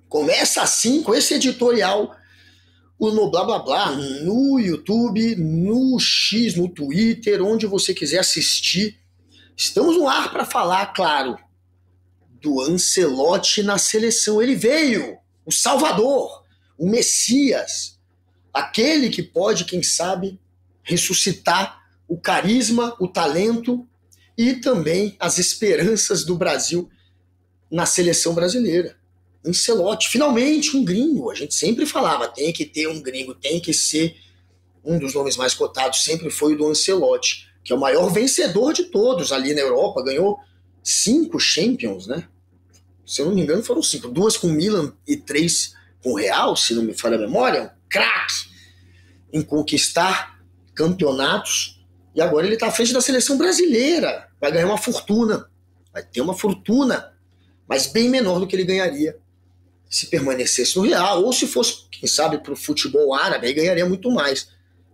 Começa assim, com esse editorial, no blá blá blá, no YouTube, no X, no Twitter, onde você quiser assistir. Estamos no ar para falar, claro, do Ancelotti na seleção. Ele veio, o Salvador, o Messias, aquele que pode, quem sabe, ressuscitar o carisma, o talento e também as esperanças do Brasil na seleção brasileira. Ancelotti, finalmente um gringo. A gente sempre falava, tem que ter um gringo, tem que ser um dos nomes mais cotados, sempre foi o do Ancelotti, que é o maior vencedor de todos ali na Europa, ganhou 5 Champions, né? Se eu não me engano foram 5, 2 com o Milan e 3 com o Real, se não me falha a memória, um craque em conquistar campeonatos, e agora ele está à frente da seleção brasileira, vai ganhar uma fortuna, vai ter uma fortuna, mas bem menor do que ele ganharia se permanecesse no Real, ou se fosse, quem sabe, para o futebol árabe, aí ganharia muito mais.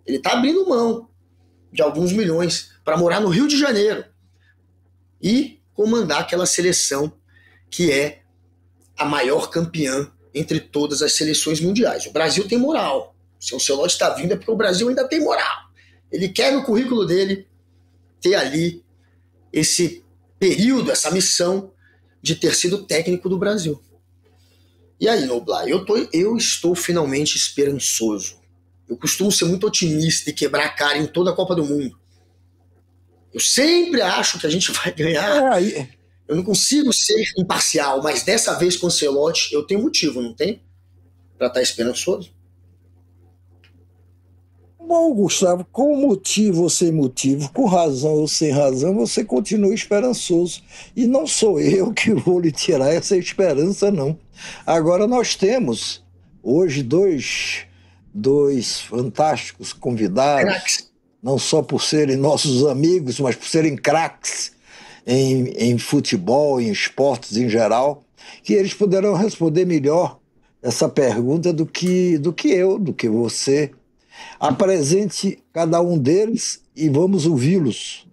Ele está abrindo mão de alguns milhões para morar no Rio de Janeiro e comandar aquela seleção que é a maior campeã entre todas as seleções mundiais. O Brasil tem moral. Se o Ancelotti está vindo é porque o Brasil ainda tem moral. Ele quer no currículo dele ter ali esse período, essa missão de ter sido técnico do Brasil. E aí, Noblar, eu estou finalmente esperançoso. Eu costumo ser muito otimista e quebrar a cara em toda a Copa do Mundo. Eu sempre acho que a gente vai ganhar. Eu não consigo ser imparcial, mas dessa vez com o Ancelotti eu tenho motivo, não tem? Para estar esperançoso. Bom, Gustavo, com motivo ou sem motivo, com razão ou sem razão, você continua esperançoso. E não sou eu que vou lhe tirar essa esperança, não. Agora nós temos hoje dois fantásticos convidados, Craques. Não só por serem nossos amigos, mas por serem craques em futebol, em esportes em geral, que eles poderão responder melhor essa pergunta do que eu, do que você. Apresente cada um deles e vamos ouvi-los.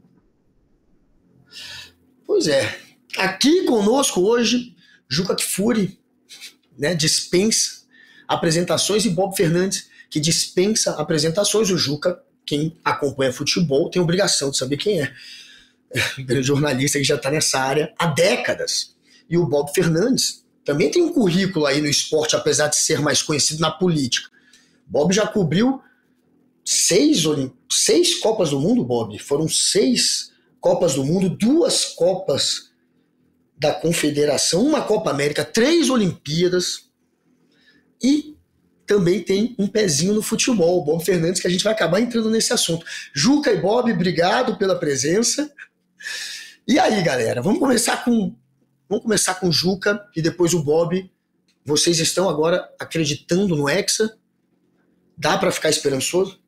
Pois é. Aqui conosco hoje, Juca Kfouri, né, dispensa apresentações, e Bob Fernandes, que dispensa apresentações. O Juca, quem acompanha futebol, tem obrigação de saber quem é. Um grande jornalista que já está nessa área há décadas. E o Bob Fernandes também tem um currículo aí no esporte, apesar de ser mais conhecido na política. Bob já cobriu 6 Copas do Mundo, Bob. Foram 6 Copas do Mundo, 2 Copas da Confederação, 1 Copa América, 3 Olimpíadas, e também tem um pezinho no futebol, o Bob Fernandes, que a gente vai acabar entrando nesse assunto. Juca e Bob, obrigado pela presença. E aí, galera, vamos começar com o Juca e depois o Bob. Vocês estão agora acreditando no Hexa? Dá para ficar esperançoso?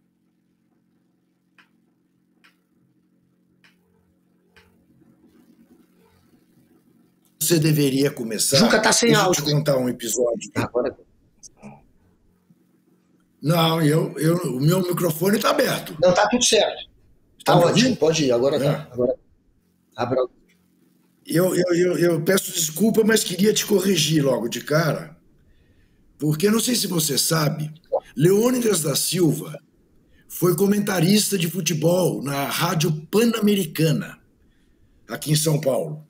Você deveria começar. Juca tá sem áudio. Deixa eu te contar um episódio. Agora... Não, o meu microfone está aberto. Não, tá tudo certo. Tá ótimo, pode ir. Agora tá. Agora... Abra... Eu peço desculpa, mas queria te corrigir logo de cara, porque não sei se você sabe, Leônidas da Silva foi comentarista de futebol na Rádio Pan-Americana, aqui em São Paulo.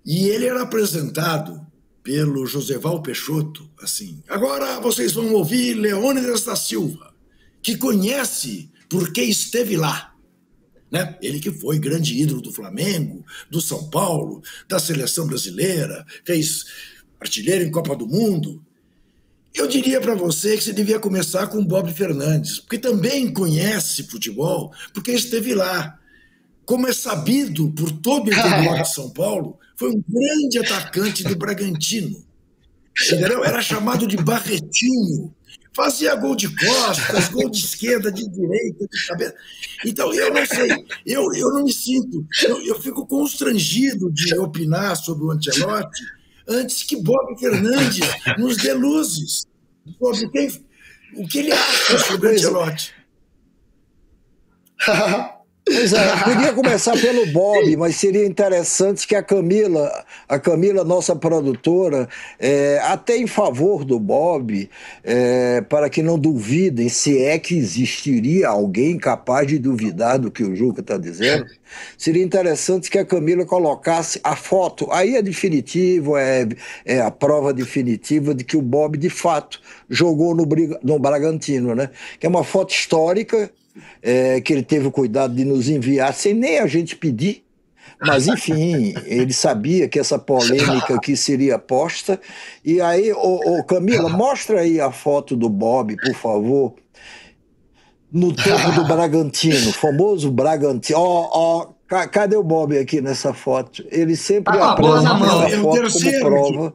E ele era apresentado pelo Joseval Peixoto, assim. Agora vocês vão ouvir Leônidas da Silva, que conhece porque esteve lá. Né? Ele que foi grande ídolo do Flamengo, do São Paulo, da seleção brasileira, fez artilheiro em Copa do Mundo. Eu diria para você que você devia começar com o Bob Fernandes, porque também conhece futebol, porque esteve lá. Como é sabido por todo o interior de São Paulo, foi um grande atacante do Bragantino. Entendeu? Era chamado de Barretinho. Fazia gol de costas, gol de esquerda, de direita, de cabeça. Então, eu não sei, eu não me sinto, eu fico constrangido de opinar sobre o Ancelotti antes que Bob Fernandes nos dê luzes sobre o que ele acha sobre o Ancelotti. Pois é, eu podia começar pelo Bob, mas seria interessante que a Camila, nossa produtora, até em favor do Bob, para que não duvidem se é que existiria alguém capaz de duvidar do que o Juca está dizendo, seria interessante que a Camila colocasse a foto, aí é definitivo, é a prova definitiva de que o Bob, de fato, jogou no Bragantino, né? Que é uma foto histórica, que ele teve o cuidado de nos enviar sem nem a gente pedir, mas enfim, ele sabia que essa polêmica aqui seria posta. E aí, Camila, mostra aí a foto do Bob, por favor, no tempo do Bragantino, famoso Bragantino. Cadê o Bob aqui nessa foto? Ele sempre apresenta essa foto como prova.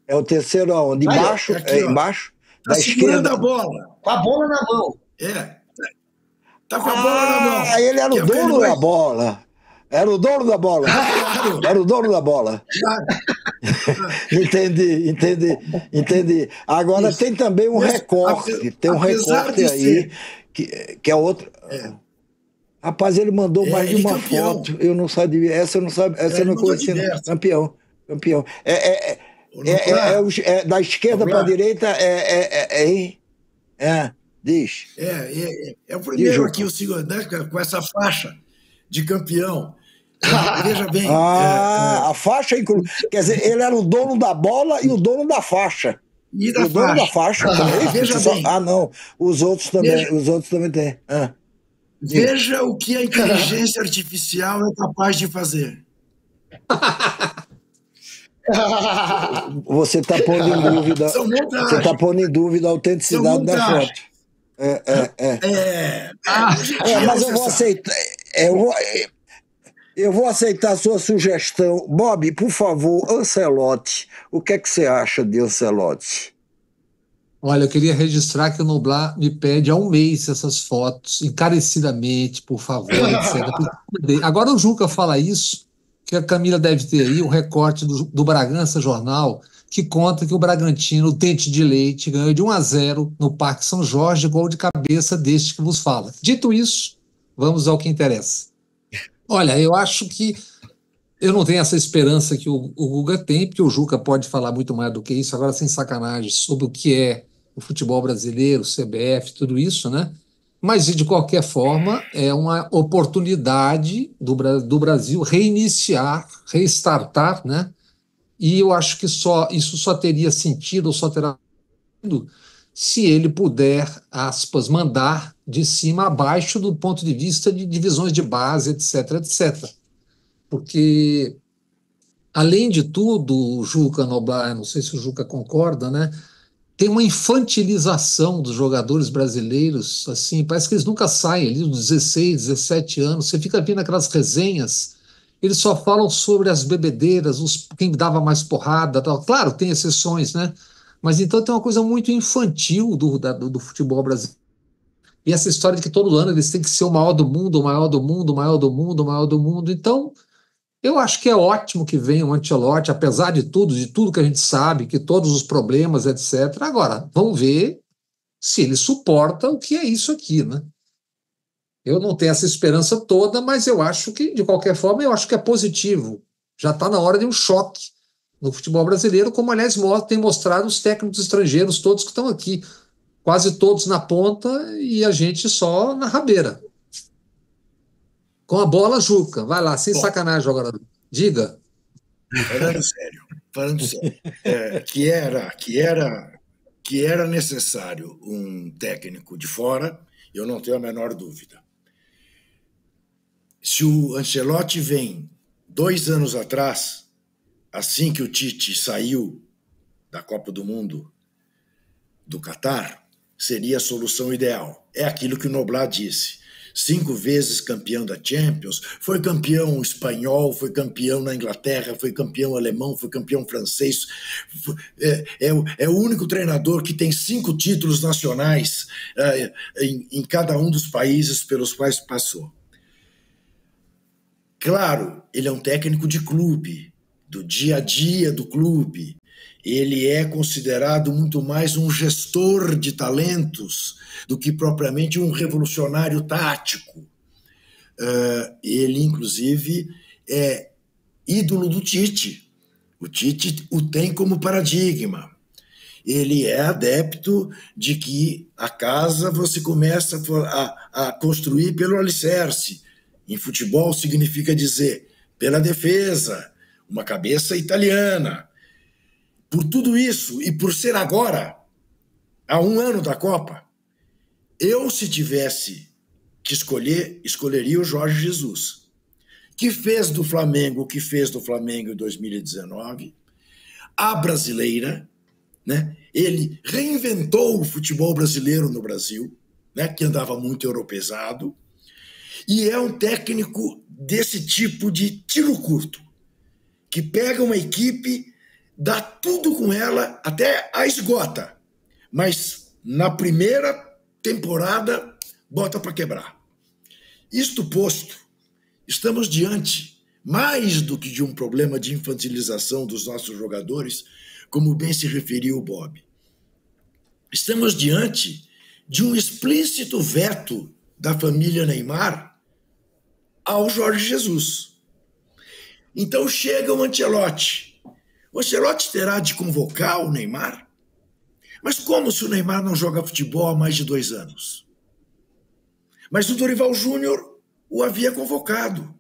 É o terceiro aonde? Embaixo? Embaixo? Tá segurando a bola. Com a bola na mão. Tá com a bola na mão. Ele era o dono da bola. Era o dono da bola. Era o dono da bola. Entendi. Agora tem também um recorte. Tem um recorte aí, que é outro. Rapaz, ele mandou mais de uma foto. Eu não sabia. Essa eu não conhecia. Campeão. Da esquerda para a direita diz. É o primeiro aqui, o segundo, né, com essa faixa de campeão. Veja bem. A faixa, quer dizer, ele era o dono da bola e o dono da faixa. E o dono da faixa também. Veja bem. Não, os outros também têm. Veja o que a inteligência artificial é capaz de fazer. Você está pondo em dúvida. Você está pondo em dúvida a autenticidade da foto. Mas eu vou aceitar. Eu vou aceitar a sua sugestão. Bob, por favor, Ancelotti. O que é que você acha de Ancelotti? Olha, eu queria registrar que o Noblar me pede há um mês essas fotos, encarecidamente, por favor, etc. Agora o Juca fala isso, que a Camila deve ter aí o recorte do Bragança Jornal, que conta que o Bragantino, o Dente de Leite, ganhou de 1-0 no Parque São Jorge, gol de cabeça deste que vos fala. Dito isso, vamos ao que interessa. Olha, eu acho que eu não tenho essa esperança que o Guga tem, porque o Juca pode falar muito mais do que isso, agora sem sacanagem, sobre o que é o futebol brasileiro, o CBF, tudo isso, né? Mas, de qualquer forma, é uma oportunidade do Brasil reiniciar, restartar, né? E eu acho que isso só teria sentido, ou só terá sentido, se ele puder, aspas, mandar de cima a baixo do ponto de vista de divisões de base, etc, etc. Porque, além de tudo, o Juca Noblar, não sei se o Juca concorda, né? Tem uma infantilização dos jogadores brasileiros, assim, parece que eles nunca saem ali dos 16, 17 anos. Você fica vendo aquelas resenhas, eles só falam sobre as bebedeiras, quem dava mais porrada, tal. Claro, tem exceções, né? Mas então tem uma coisa muito infantil do futebol brasileiro. E essa história de que todo ano eles têm que ser o maior do mundo, o maior do mundo, o maior do mundo, o maior do mundo. Então, eu acho que é ótimo que venha o Ancelotti, apesar de tudo que a gente sabe, que todos os problemas, etc. Agora, vamos ver se ele suporta o que é isso aqui, né? Eu não tenho essa esperança toda, mas eu acho que, de qualquer forma, eu acho que é positivo. Já está na hora de um choque no futebol brasileiro, como, aliás, tem mostrado os técnicos estrangeiros todos que estão aqui, quase todos na ponta e a gente só na rabeira. Com a bola, Juca. Vai lá, sem sacanagem agora. Diga. Falando sério. Que era necessário um técnico de fora, eu não tenho a menor dúvida. Se o Ancelotti vem 2 anos atrás, assim que o Tite saiu da Copa do Mundo do Catar, seria a solução ideal. É aquilo que o Noblar disse. 5 vezes campeão da Champions, foi campeão espanhol, foi campeão na Inglaterra, foi campeão alemão, foi campeão francês. É o único treinador que tem 5 títulos nacionais em cada um dos países pelos quais passou. Claro, ele é um técnico de clube, do dia a dia do clube. ele é considerado muito mais um gestor de talentos do que propriamente um revolucionário tático. Ele, inclusive, é ídolo do Tite. O Tite o tem como paradigma. Ele é adepto de que a casa você começa a construir pelo alicerce. Em futebol significa dizer pela defesa, uma cabeça italiana. Por tudo isso, e por ser agora, há 1 ano da Copa, eu, se tivesse que escolher, escolheria o Jorge Jesus, que fez do Flamengo o que fez do Flamengo em 2019, a brasileira, né? Ele reinventou o futebol brasileiro no Brasil, né? Que andava muito europeizado, e é um técnico desse tipo de tiro curto, que pega uma equipe, dá tudo com ela, até a esgota, mas na primeira temporada bota para quebrar. Isto posto, estamos diante, mais do que de um problema de infantilização dos nossos jogadores, como bem se referiu o Bob. Estamos diante de um explícito veto da família Neymar ao Jorge Jesus. Então chega o Ancelotti. O Ancelotti terá de convocar o Neymar? Mas como se o Neymar não joga futebol há mais de 2 anos? Mas o Dorival Júnior o havia convocado.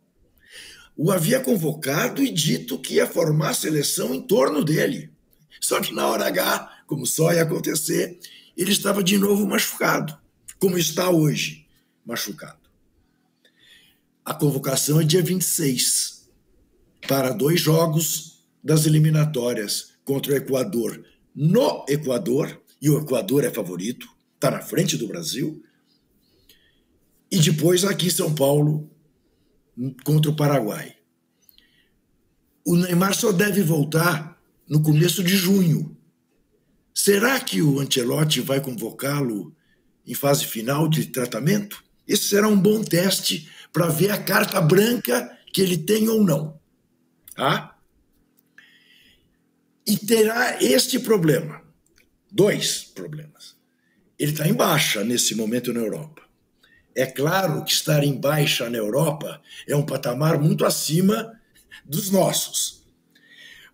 O havia convocado e dito que ia formar a seleção em torno dele. Só que na hora H, como só ia acontecer, ele estava de novo machucado, como está hoje, machucado. A convocação é dia 26, para 2 jogos das eliminatórias contra o Equador no Equador, e o Equador é favorito, está na frente do Brasil, e depois aqui em São Paulo contra o Paraguai. O Neymar só deve voltar no começo de junho. Será que o Ancelotti vai convocá-lo em fase final de tratamento? Esse será um bom teste para ver a carta branca que ele tem ou não. Tá? E terá este problema. 2 problemas. Ele está em baixa nesse momento na Europa. É claro que estar em baixa na Europa é um patamar muito acima dos nossos.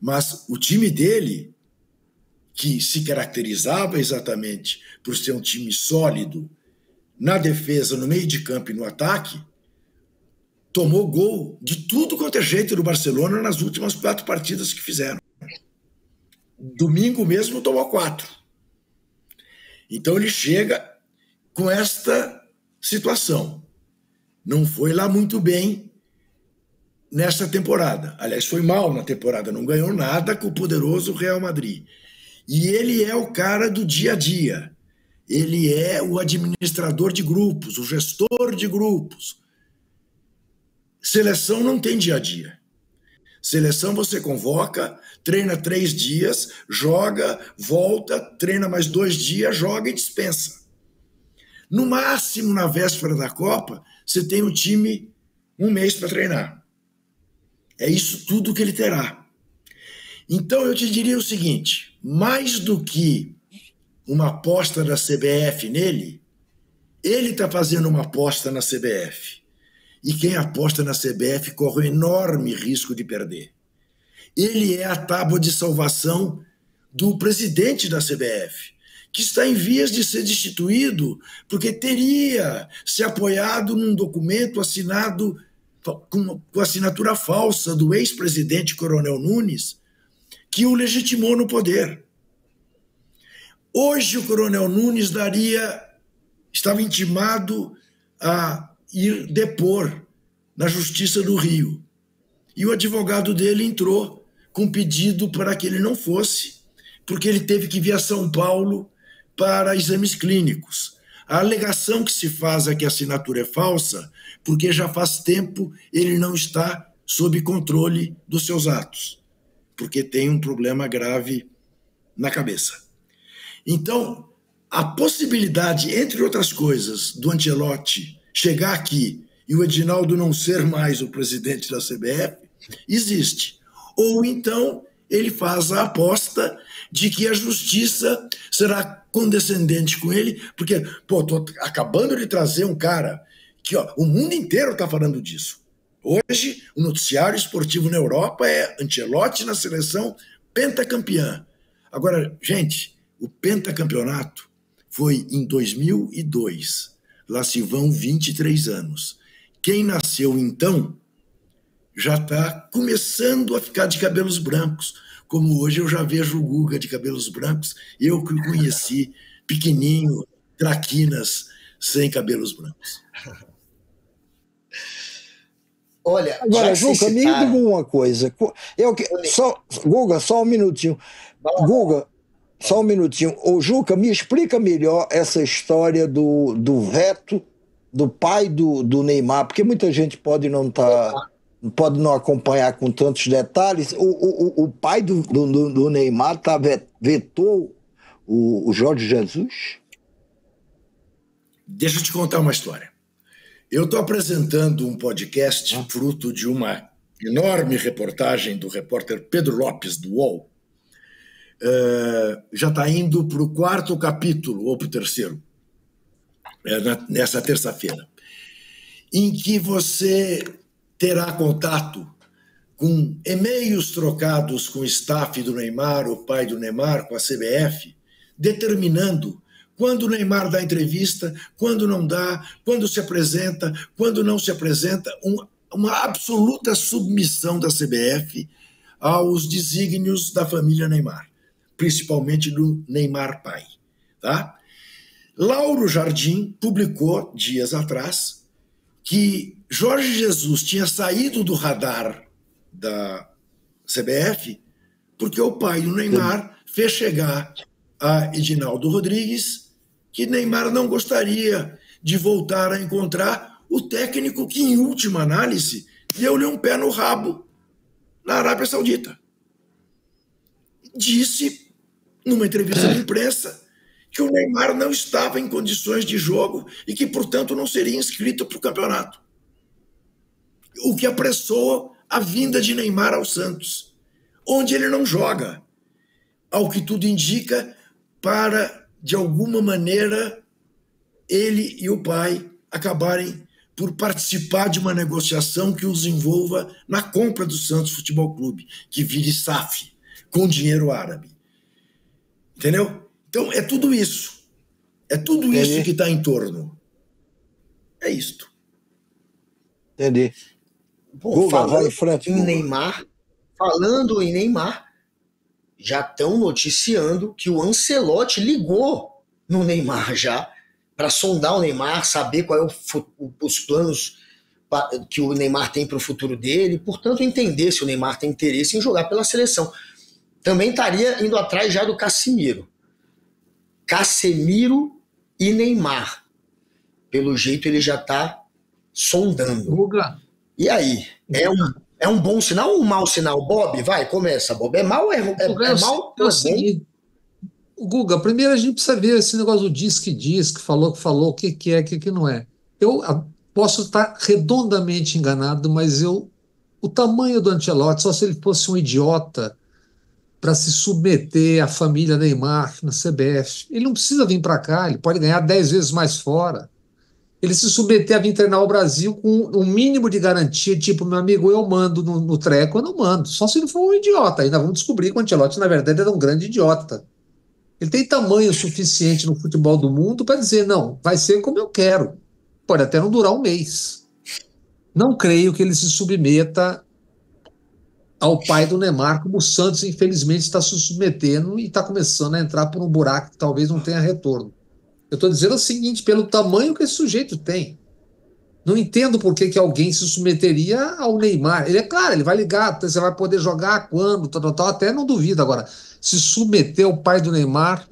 Mas o time dele, que se caracterizava exatamente por ser um time sólido na defesa, no meio de campo e no ataque, tomou gol de tudo quanto é jeito do Barcelona nas últimas 4 partidas que fizeram. Domingo mesmo tomou 4. Então ele chega com esta situação. Não foi lá muito bem nessa temporada. Aliás, foi mal na temporada, não ganhou nada com o poderoso Real Madrid. E ele é o cara do dia a dia. Ele é o administrador de grupos, o gestor de grupos. Seleção não tem dia a dia. Seleção você convoca, treina 3 dias, joga, volta, treina mais 2 dias, joga e dispensa. No máximo, na véspera da Copa, você tem o time 1 mês para treinar. É isso tudo que ele terá. Então, eu te diria o seguinte, mais do que uma aposta da CBF nele, ele está fazendo uma aposta na CBF. E quem aposta na CBF corre um enorme risco de perder. Ele é a tábua de salvação do presidente da CBF, que está em vias de ser destituído porque teria se apoiado num documento assinado com assinatura falsa do ex-presidente Coronel Nunes, que o legitimou no poder. Hoje o Coronel Nunes estava intimado a ir depor na Justiça do Rio. E o advogado dele entrou com pedido para que ele não fosse, porque ele teve que vir a São Paulo para exames clínicos. A alegação que se faz é que a assinatura é falsa, porque já faz tempo ele não está sob controle dos seus atos, porque tem um problema grave na cabeça. Então, a possibilidade, entre outras coisas, do Ancelotti chegar aqui e o Edinaldo não ser mais o presidente da CBF, existe. Ou então ele faz a aposta de que a justiça será condescendente com ele, porque, pô, tô acabando de trazer um cara que, ó, o mundo inteiro está falando disso. Hoje, o noticiário esportivo na Europa é Ancelotti na seleção pentacampeã. Agora, gente, o pentacampeonato foi em 2002. Lá se vão 23 anos. Quem nasceu então já está começando a ficar de cabelos brancos, como hoje eu já vejo o Guga de cabelos brancos, eu que o conheci pequenininho, traquinas, sem cabelos brancos. Olha, agora, Juca, me diga uma coisa. Guga, só um minutinho. Guga, só um minutinho. Ô, Juca, me explica melhor essa história do veto do pai do Neymar, porque muita gente pode não acompanhar com tantos detalhes. O pai do Neymar vetou o Jorge Jesus? Deixa eu te contar uma história. Eu estou apresentando um podcast fruto de uma enorme reportagem do repórter Pedro Lopes, do UOL. Já está indo para o 4º capítulo, ou para o 3º, nessa terça-feira, em que você terá contato com e-mails trocados com o staff do Neymar, o pai do Neymar, com a CBF, determinando quando o Neymar dá entrevista, quando não dá, quando se apresenta, quando não se apresenta, uma absoluta submissão da CBF aos desígnios da família Neymar, principalmente do Neymar pai. Tá? Lauro Jardim publicou, dias atrás, que Jorge Jesus tinha saído do radar da CBF porque o pai do Neymar fez chegar a Edinaldo Rodrigues que Neymar não gostaria de voltar a encontrar o técnico que, em última análise, deu-lhe um pé no rabo na Arábia Saudita. Disse, numa entrevista de imprensa, que o Neymar não estava em condições de jogo e que, portanto, não seria inscrito para o campeonato. O que apressou a vinda de Neymar ao Santos, onde ele não joga, ao que tudo indica, para, de alguma maneira, ele e o pai acabarem por participar de uma negociação que os envolva na compra do Santos Futebol Clube, que vire SAF, com dinheiro árabe. Entendeu? Então, é tudo isso. É tudo isso que está em torno. É isto. Entendi. Bom, falando em Neymar, já estão noticiando que o Ancelotti ligou no Neymar já, para sondar o Neymar, saber qual é os planos que o Neymar tem para o futuro dele, portanto entender se o Neymar tem interesse em jogar pela seleção. Também estaria indo atrás já do Casemiro e Neymar. Pelo jeito ele já está sondando. E aí? É um bom sinal ou um mau sinal? Bob, vai, começa, Bob. É mau ou é mau? É o seguinte, Guga, primeiro a gente precisa ver esse negócio do diz que falou, o que é, o que não é. Eu posso estar redondamente enganado, mas o tamanho do Ancelotti, só se ele fosse um idiota para se submeter à família Neymar na CBF. Ele não precisa vir para cá, ele pode ganhar 10 vezes mais fora. Ele se submeter a vir treinar o Brasil com um mínimo de garantia, tipo, meu amigo, eu mando no treco, eu não mando. Só se ele for um idiota. Ainda vamos descobrir que o Ancelotti, na verdade, era um grande idiota. Ele tem tamanho suficiente no futebol do mundo para dizer, não, vai ser como eu quero. Pode até não durar um mês. Não creio que ele se submeta ao pai do Neymar, como o Santos, infelizmente, está se submetendo e está começando a entrar por um buraco que talvez não tenha retorno. Eu estou dizendo o seguinte, pelo tamanho que esse sujeito tem. Não entendo por que alguém se submeteria ao Neymar. Ele é claro, ele vai ligar, você vai poder jogar quando, tal, até não duvido. Agora, se submeter ao pai do Neymar,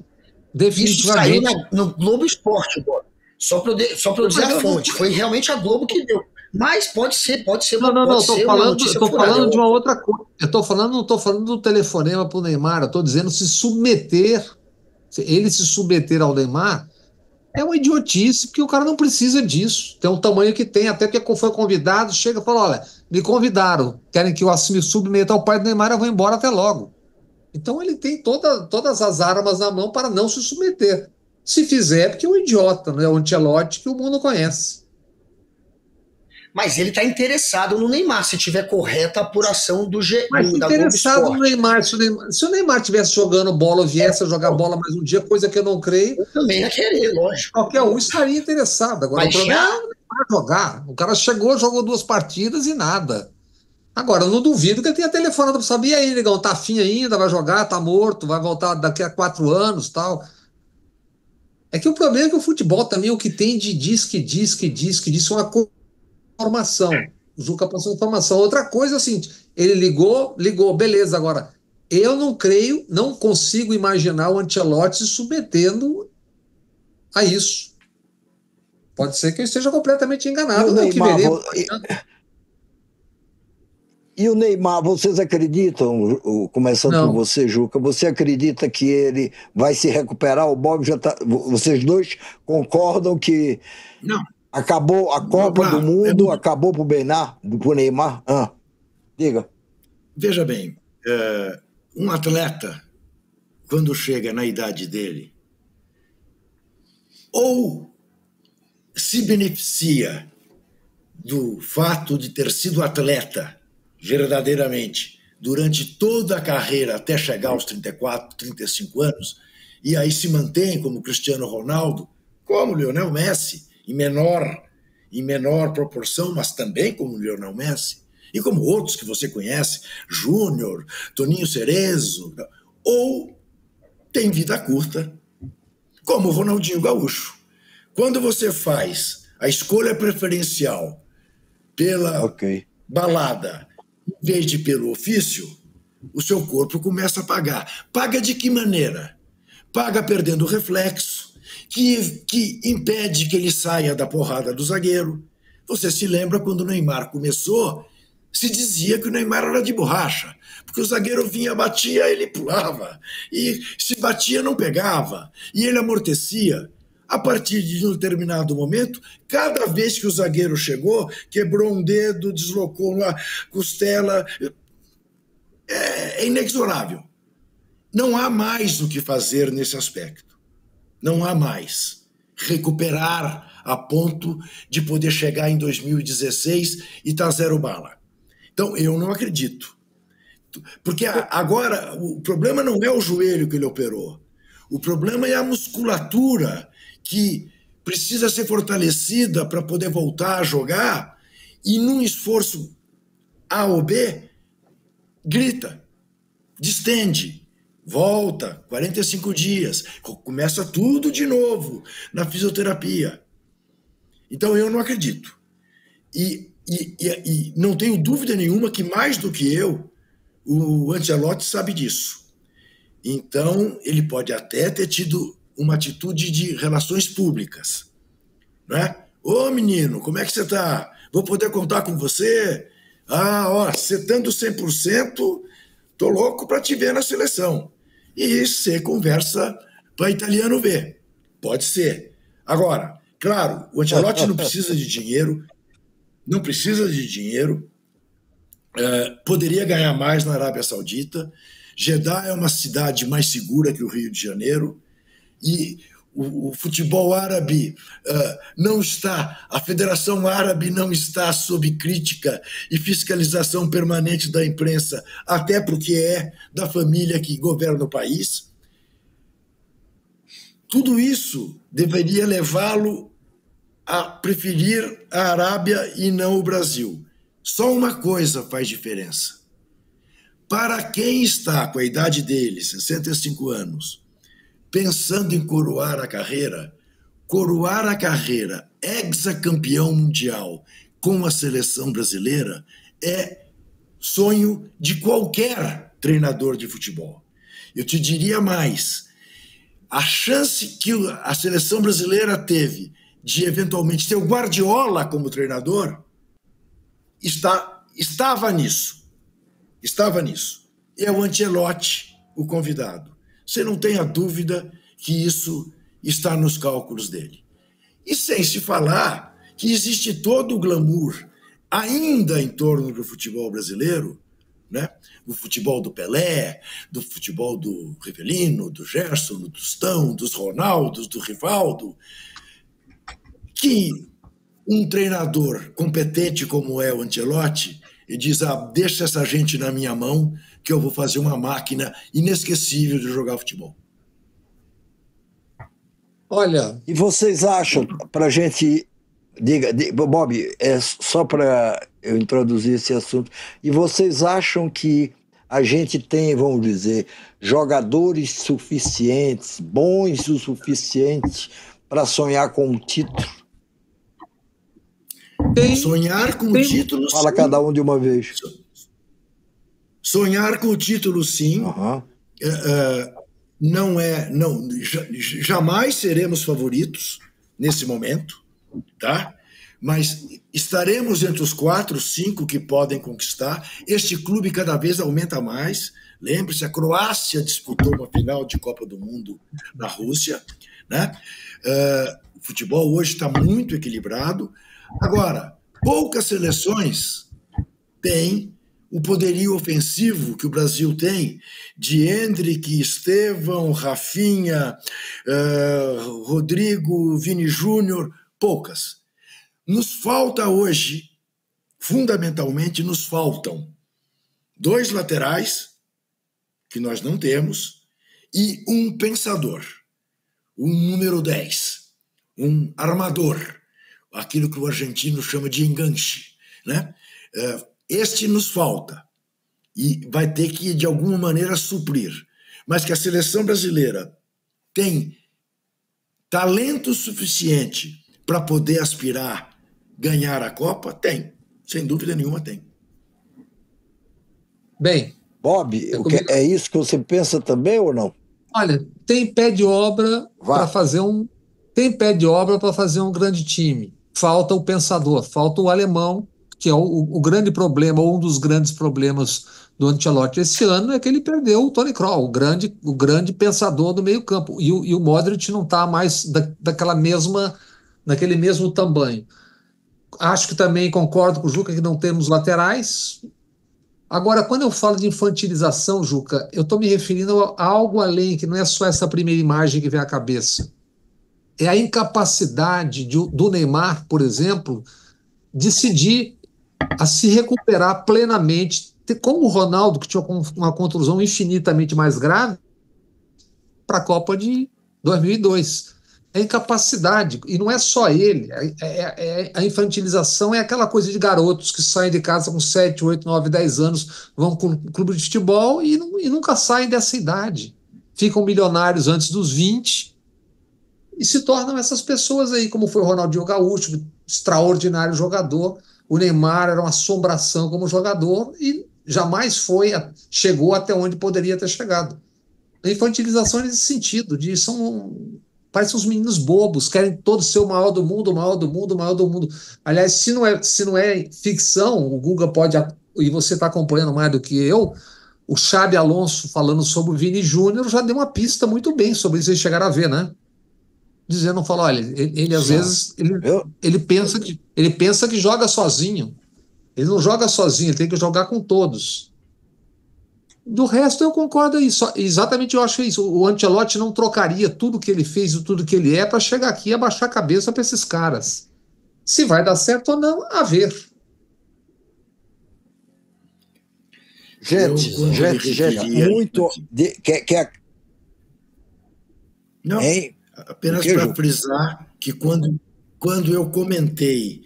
definitivamente... Isso saiu no Globo Esporte, Bob. Só para eu dizer a fonte. Foi realmente a Globo que deu. Mas pode ser. Não, estou falando de uma outra coisa. Não estou falando do telefonema para o Neymar, eu estou dizendo se submeter, ele se submeter ao Neymar, é uma idiotice, porque o cara não precisa disso. Tem o tamanho que tem, até porque foi convidado, chega e fala, olha, me convidaram, querem que eu me submeta ao pai do Neymar, eu vou embora, até logo. Então ele tem todas as armas na mão para não se submeter. Se fizer, é porque é um idiota, não é o Ancelotti que o mundo conhece. Mas ele está interessado no Neymar, se tiver correta a apuração Mas da Globo interessado no Esporte. Neymar, se o Neymar estivesse jogando bola ou viesse a jogar bola mais um dia, coisa que eu não creio, Eu também ia querer, lógico. qualquer um estaria interessado. Agora, Mas o problema já... é o Neymar jogar. O cara chegou, jogou 2 partidas e nada. Agora, eu não duvido que ele tenha telefonado para saber, e aí, negão, tá afim ainda, vai jogar, tá morto, vai voltar daqui a 4 anos, tal. É que o problema é que o futebol também é o que tem de diz uma informação. O Juca passou informação. Outra coisa é o seguinte, ele ligou, beleza. Agora, eu não creio, não consigo imaginar o Ancelotti se submetendo a isso. Pode ser que eu esteja completamente enganado. E o O que Neymar, veremos. e o Neymar, vocês acreditam, começando por Não, você, Juca, você acredita que ele vai se recuperar? O Bob já tá. Vocês dois concordam que Não, acabou a Copa do claro, Mundo, acabou pro Neymar? Diga. veja bem, um atleta, quando chega na idade dele, ou se beneficia do fato de ter sido atleta verdadeiramente durante toda a carreira até chegar aos 34, 35 anos, e aí se mantém como Cristiano Ronaldo, como Lionel Messi, em menor proporção, mas também como Lionel Messi, e como outros que você conhece, Júnior, Toninho Cerezo, ou tem vida curta, como o Ronaldinho Gaúcho. Quando você faz a escolha preferencial pela balada, em vez de pelo ofício, o seu corpo começa a pagar. Paga de que maneira? Paga perdendo o reflexo, que impede que ele saia da porrada do zagueiro. Você se lembra quando o Neymar começou, se dizia que o Neymar era de borracha, porque o zagueiro vinha, batia, ele pulava, e se batia, não pegava, e ele amortecia. A partir de um determinado momento, cada vez que o zagueiro chegou, quebrou um dedo, deslocou uma costela, é inexorável. Não há mais o que fazer nesse aspecto. Não há mais. Recuperar a ponto de poder chegar em 2016 e estar zero bala. Então, eu não acredito. Porque agora, o problema não é o joelho que ele operou. O problema é a musculatura que precisa ser fortalecida para poder voltar a jogar e, num esforço A ou B, grita, distende, volta, 45 dias, começa tudo de novo na fisioterapia. Então, eu não acredito. E não tenho dúvida nenhuma que, mais do que eu, o Ancelotti sabe disso. Então, ele pode até ter tido uma atitude de relações públicas. Né? Ô, menino, como é que você está? Vou poder contar com você? Você estando 100%, tô louco para te ver na seleção. E você conversa para italiano ver. Pode ser. Agora, claro, o Ancelotti não precisa de dinheiro, poderia ganhar mais na Arábia Saudita. Jeddah é uma cidade mais segura que o Rio de Janeiro, e o futebol árabe a Federação Árabe não está sob crítica e fiscalização permanente da imprensa, até porque é da família que governa o país. Tudo isso deveria levá-lo a preferir a Arábia e não o Brasil. Só uma coisa faz diferença. Para quem está com a idade dele, 65 anos, pensando em coroar a carreira hexacampeão mundial com a seleção brasileira é sonho de qualquer treinador de futebol. Eu te diria mais, a chance que a seleção brasileira teve de eventualmente ter o Guardiola como treinador estava nisso. É o Ancelotti o convidado. Você não tenha dúvida que isso está nos cálculos dele. E sem se falar que existe todo o glamour ainda em torno do futebol brasileiro, né? o futebol do Pelé, do futebol do Rivelino, do Gerson, do Tostão, dos Ronaldos, do Rivaldo, que um treinador competente como é o Ancelotti, e diz, deixa essa gente na minha mão, que eu vou fazer uma máquina inesquecível de jogar futebol. Olha... E vocês acham, para a gente... Bob, é só para eu introduzir esse assunto, e vocês acham que a gente tem, vamos dizer, jogadores suficientes, bons o suficiente para sonhar com um título? Sonhar com o título, sim. Fala cada um de uma vez. Sonhar com o título, sim. Uhum. Jamais seremos favoritos nesse momento, tá? Mas estaremos entre os 4, 5 que podem conquistar. Este clube cada vez aumenta mais. Lembre-se, a Croácia disputou uma final de Copa do Mundo na Rússia, né? O futebol hoje está muito equilibrado. Agora, poucas seleções têm o poderio ofensivo que o Brasil tem, de Endrick, Estevão, Rafinha, Rodrigo, Vini Júnior, poucas. Nos falta hoje, fundamentalmente, nos faltam 2 laterais, que nós não temos, e um pensador, um número 10, um armador, aquilo que o argentino chama de enganche, né? Este nos falta e vai ter que, de alguma maneira, suprir. Mas que a seleção brasileira tem talento suficiente para poder aspirar ganhar a Copa? Tem. Sem dúvida nenhuma tem. Bem, Bob, é isso que você pensa também ou não? Olha, tem pé de obra para fazer um grande time. Falta o pensador, falta o alemão, que é o grande problema, ou um dos grandes problemas do Ancelotti esse ano, é que ele perdeu o Toni Kroos, o grande pensador do meio-campo. E o Modric não está mais naquele mesmo tamanho. Acho que também concordo com o Juca que não temos laterais. Agora, quando eu falo de infantilização, Juca, eu estou me referindo a algo além, que não é só essa primeira imagem que vem à cabeça. É a incapacidade do Neymar, por exemplo, decidir a se recuperar plenamente, como o Ronaldo, que tinha uma contusão infinitamente mais grave, para a Copa de 2002. É incapacidade, e não é só ele, a infantilização é aquela coisa de garotos que saem de casa com 7, 8, 9, 10 anos, vão para o clube de futebol e nunca saem dessa idade. Ficam milionários antes dos 20 e se tornam essas pessoas aí, como foi o Ronaldinho Gaúcho, extraordinário jogador. O Neymar era uma assombração como jogador e jamais chegou até onde poderia ter chegado. A infantilização é nesse sentido, parecem uns meninos bobos, querem todos ser o maior do mundo, o maior do mundo, o maior do mundo. Aliás, se não é ficção, o Guga pode, e você está acompanhando mais do que eu, o Xabi Alonso falando sobre o Vini Júnior já deu uma pista muito bem sobre isso, vocês chegaram a ver, né? Dizendo, olha, ele às vezes ele pensa que joga sozinho. Ele não joga sozinho, ele tem que jogar com todos. Do resto, eu concordo aí. Exatamente, eu acho isso. O Ancelotti não trocaria tudo que ele fez e tudo que ele é para chegar aqui e abaixar a cabeça para esses caras. Se vai dar certo ou não, a ver. Gente, muito... Não, apenas para frisar que quando eu comentei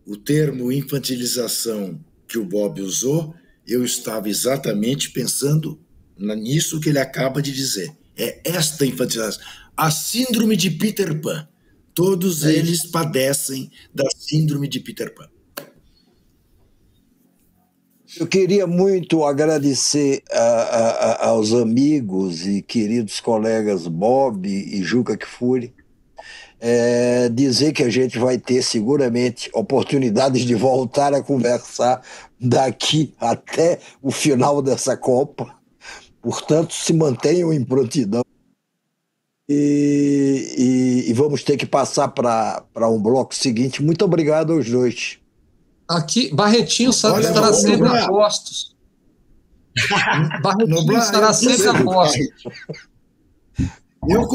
o termo infantilização que o Bob usou, eu estava exatamente pensando nisso que ele acaba de dizer. É esta infantilização. A síndrome de Peter Pan. Todos eles padecem da síndrome de Peter Pan. Eu queria muito agradecer aos amigos e queridos colegas Bob e Juca Kfouri, dizer que a gente vai ter seguramente oportunidades de voltar a conversar daqui até o final dessa Copa. Portanto, se mantenham em prontidão. E vamos ter que passar para um bloco seguinte. Muito obrigado aos dois. Aqui, Barretinho sabe estar sempre a postos. Barretinho Noblar, estará eu sempre a posto. Eu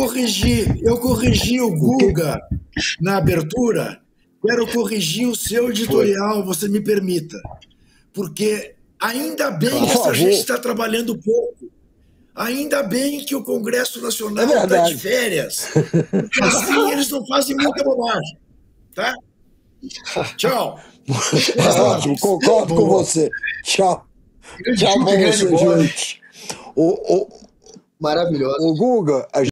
corrigi o Guga na abertura. Quero corrigir o seu editorial, você me permita. Porque ainda bem que essa gente está trabalhando pouco. Ainda bem que o Congresso Nacional está de férias. Porque assim eles não fazem muita bobagem. Tá? Tchau. Ótimo, concordo com você. Tchau. Tchau, grande gente. Maravilhoso. O Guga,